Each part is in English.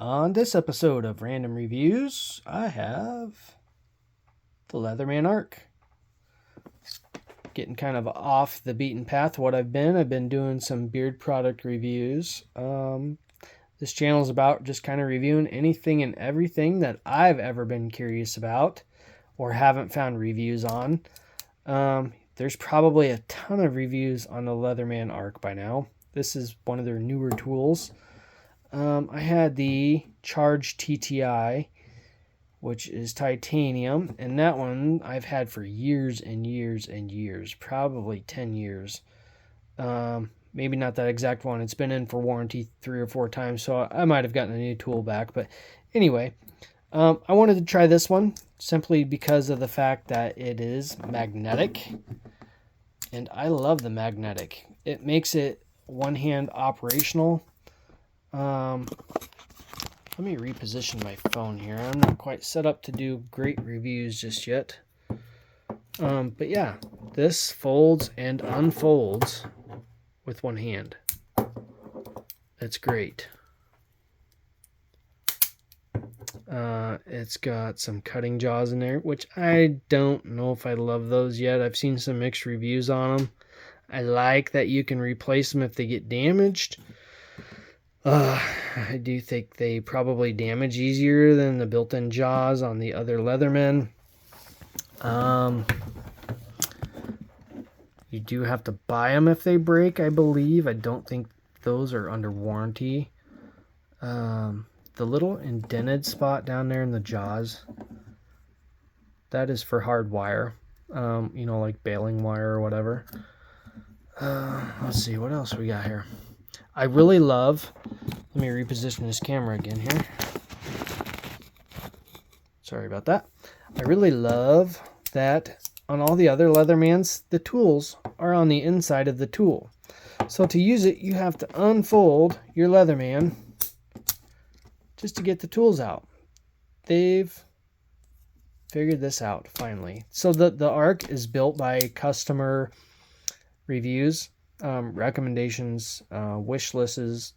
On this episode of Random Reviews, I have the Leatherman Arc. Getting kind of off the beaten path what I've been doing some beard product reviews. This channel is about just kind of reviewing anything and everything that I've ever been curious about or haven't found reviews on. There's probably a ton of reviews on the Leatherman Arc by now. This is one of their newer tools. I had the Charge TTI, which is titanium, and that one I've had for years and years and years, probably 10 years. Maybe not that exact one. It's been in for warranty 3 or 4 times, so I might have gotten a new tool back. But anyway, I wanted to try this one simply because of the fact that it is magnetic, and I love the magnetic. It makes it one-hand operational. Let me reposition my phone here. I'm not quite set up to do great reviews just yet. But yeah, this folds and unfolds with one hand. That's great. It's got some cutting jaws in there, which I don't know if I love those yet. I've seen some mixed reviews on them. I like that you can replace them if they get damaged. I do think they probably damage easier than the built-in jaws on the other Leathermen. You do have to buy them if they break, I believe. I don't think those are under warranty. The little indented spot down there in the jaws, that is for hard wire. Like baling wire or whatever. Let's see, what else we got here? I really love, let me reposition this camera again here. Sorry about that. I really love that on all the other Leathermans, the tools are on the inside of the tool. So to use it, you have to unfold your Leatherman just to get the tools out. They've figured this out finally. So the Arc is built by customer reviews, recommendations, wish lists.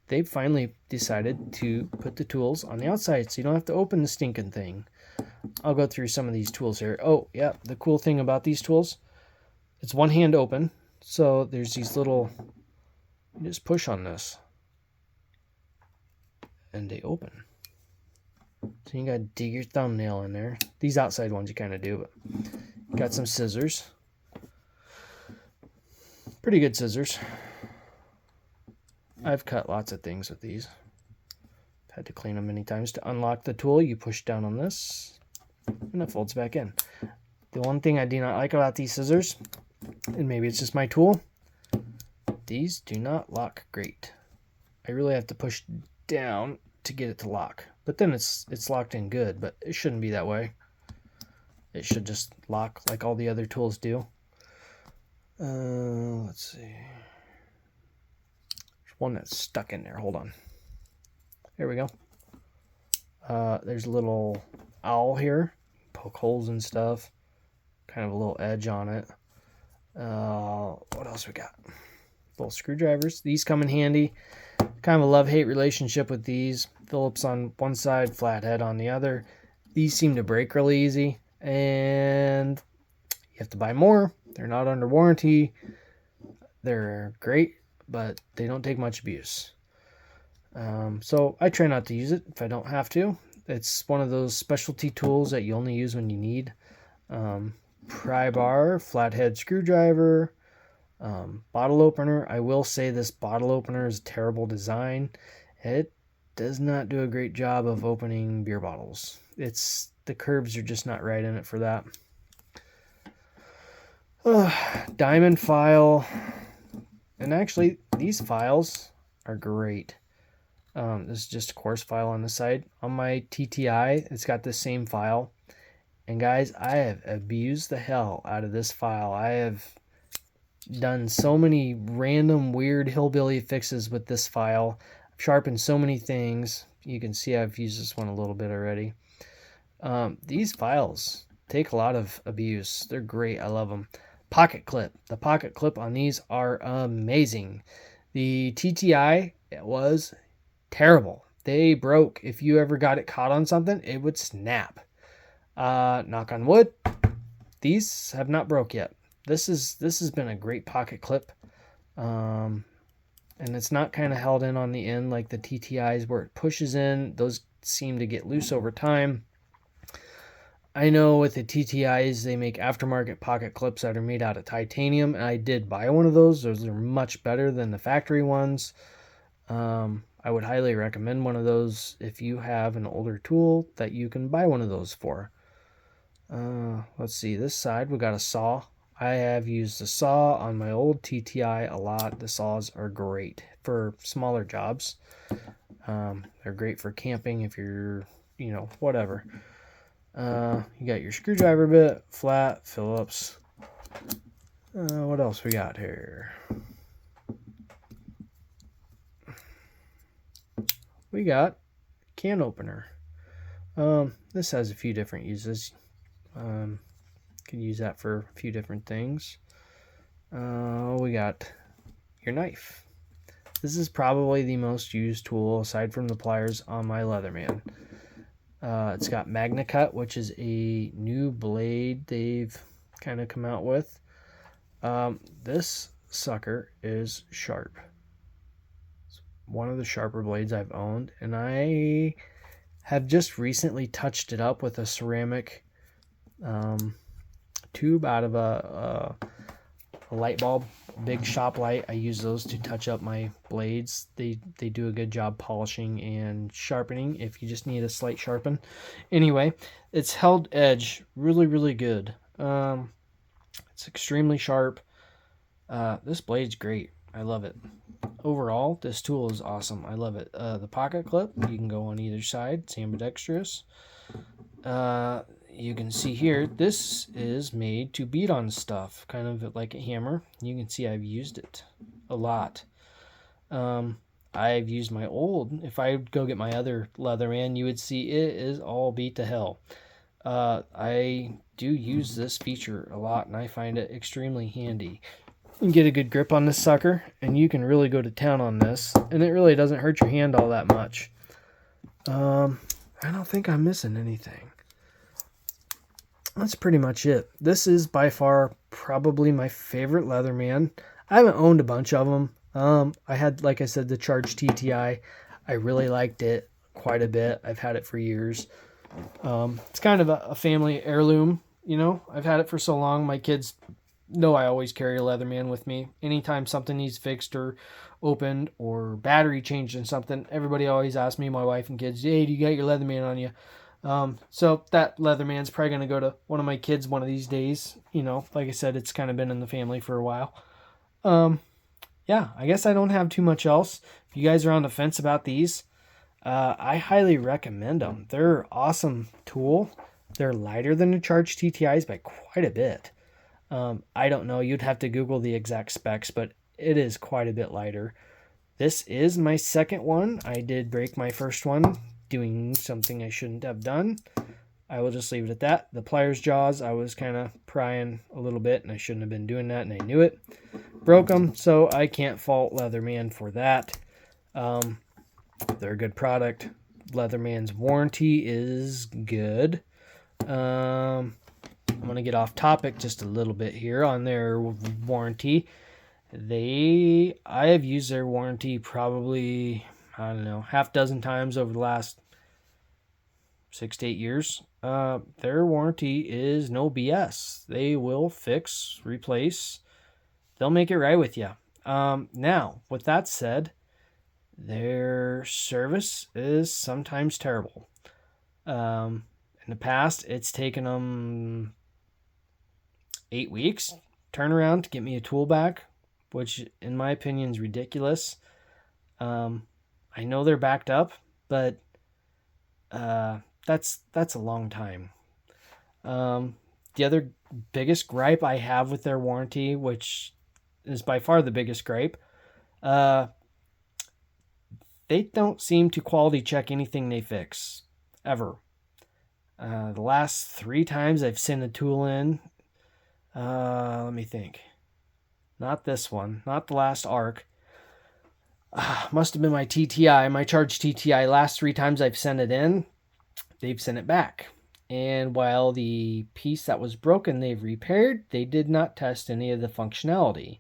They finally decided to put the tools on the outside so you don't have to open the stinking thing. I'll go through some of these tools here. Oh yeah, the cool thing about these tools, it's one hand open, so there's these little, you just push on this and they open. So you gotta dig your thumbnail in there. These outside ones you kind of do, but got some scissors. Pretty good scissors. I've cut lots of things with these. Had to clean them many times. To unlock the tool, you push down on this, and it folds back in. The one thing I do not like about these scissors, and maybe it's just my tool, these do not lock great. I really have to push down to get it to lock. But then it's locked in good, but it shouldn't be that way. It should just lock like all the other tools do. Let's see. There's one that's stuck in there. Hold on. There we go. There's a little owl here. Poke holes and stuff. Kind of a little edge on it. What else we got? Little screwdrivers. These come in handy. Kind of a love-hate relationship with these. Phillips on one side, flathead on the other. These seem to break really easy. And you have to buy more. They're not under warranty. They're great, but they don't take much abuse. So I try not to use it if I don't have to. It's one of those specialty tools that you only use when you need. Pry bar, flathead screwdriver, bottle opener. I will say this bottle opener is a terrible design. It does not do a great job of opening beer bottles. The curves are just not right in it for that. Diamond file, and actually these files are great. This is just a coarse file on the side. On my TTI, it's got the same file, and guys, I have abused the hell out of this file. I have done so many random weird hillbilly fixes with this file. I've sharpened so many things. You can see I've used this one a little bit already. These files take a lot of abuse. They're great. I love them. Pocket clip. The pocket clip on these are amazing. The TTI It was terrible. They broke. If you ever got it caught on something, it would snap. Knock on wood, these have not broke yet. This has been a great pocket clip. And it's not kind of held in on the end like the TTIs where it pushes in. Those seem to get loose over time. I know with the TTIs, they make aftermarket pocket clips that are made out of titanium, and I did buy one of those. Those are much better than the factory ones. I would highly recommend one of those if you have an older tool that you can buy one of those for. Let's see, this side we got a saw. I have used the saw on my old TTI a lot. The saws are great for smaller jobs. They're great for camping if you're, whatever. You got your screwdriver bit, flat, Phillips. What else we got here? We got can opener. This has a few different uses. Can use that for a few different things. We got your knife. This is probably the most used tool aside from the pliers on my Leatherman. It's got MagnaCut, which is a new blade they've kind of come out with. This sucker is sharp. It's one of the sharper blades I've owned, and I have just recently touched it up with a ceramic tube out of a light bulb, big shop light. I use those to touch up my blades. They do a good job polishing and sharpening if you just need a slight sharpen. Anyway, it's held edge really, really good. It's extremely sharp. This blade's great. I love it. Overall, this tool is awesome. I love it. The pocket clip, you can go on either side. It's ambidextrous. You can see here, this is made to beat on stuff, kind of like a hammer. You can see I've used it a lot. I've used my old, if I go get my other Leatherman, you would see it is all beat to hell. I do use this feature a lot, and I find it extremely handy. You can get a good grip on this sucker, and you can really go to town on this, and it really doesn't hurt your hand all that much. I don't think I'm missing anything. That's pretty much it. This is by far probably my favorite Leatherman. I haven't owned a bunch of them. I had, like I said, the Charge TTI. I really liked it quite a bit. I've had it for years. It's kind of a family heirloom, I've had it for so long. My kids know I always carry a Leatherman with me. Anytime something needs fixed or opened or battery changed in something, everybody always asks me, my wife and kids, hey, do you got your Leatherman on you? So that Leatherman's probably going to go to one of my kids one of these days. Like I said, it's kind of been in the family for a while. Yeah, I guess I don't have too much else. If you guys are on the fence about these, I highly recommend them. They're an awesome tool. They're lighter than the Charge TTIs by quite a bit. I don't know. You'd have to Google the exact specs, but it is quite a bit lighter. This is my second one. I did break my first one doing something I shouldn't have done. I will just leave it at that. The pliers jaws, I was kind of prying a little bit, and I shouldn't have been doing that, and I knew it. Broke them, so I can't fault Leatherman for that. They're a good product. Leatherman's warranty is good. I'm going to get off topic just a little bit here on their warranty. I have used their warranty probably, I don't know, half dozen times over the last 6 to 8 years. Their warranty is no BS. They will fix, replace. They'll make it right with you. Now, with that said, their service is sometimes terrible. In the past, it's taken them 8 weeks turnaround to get me a tool back, which in my opinion is ridiculous. I know they're backed up, but that's a long time. The other biggest gripe I have with their warranty, which is by far the biggest gripe, they don't seem to quality check anything they fix, ever. The last 3 times I've sent a tool in, let me think. Not this one, not the last arc. Must have been my TTI, my charged TTI. Last 3 times I've sent it in, they've sent it back. And while the piece that was broken they've repaired, they did not test any of the functionality.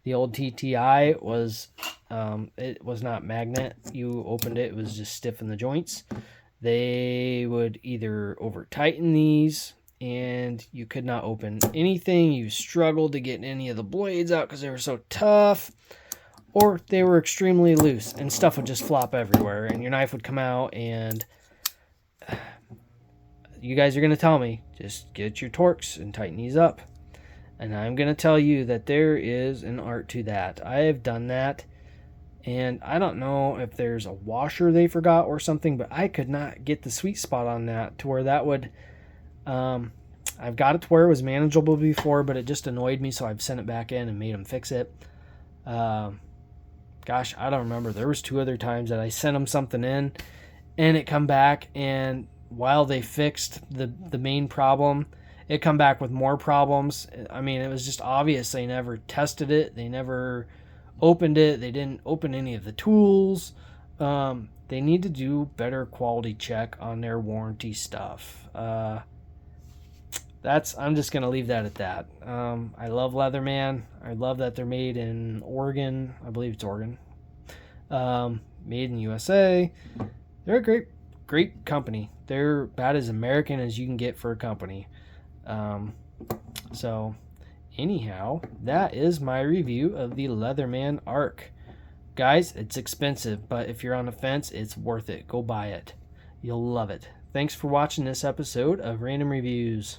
The old TTI was, it was not magnet. You opened it, it was just stiff in the joints. They would either over tighten these and you could not open anything. You struggled to get any of the blades out because they were so tough, or they were extremely loose and stuff would just flop everywhere and your knife would come out. And you guys are going to tell me, just get your Torx and tighten these up. And I'm going to tell you that there is an art to that. I have done that. And I don't know if there's a washer they forgot or something, but I could not get the sweet spot on that to where that would... I've got it to where it was manageable before, but it just annoyed me, so I've sent it back in and made them fix it. Gosh, I don't remember. There was 2 other times that I sent them something in, and it come back, and while they fixed the main problem, it come back with more problems. I mean, it was just obvious they never tested it. They never opened it. They didn't open any of the tools. They need to do better quality check on their warranty stuff. I'm just going to leave that at that. I love Leatherman. I love that they're made in Oregon. I believe it's Oregon. Made in USA. They're a great company. They're about as American as you can get for a company. So anyhow, that is my review of the Leatherman Arc. Guys, it's expensive, but if you're on the fence, it's worth it. Go buy it. You'll love it. Thanks for watching this episode of Random Reviews.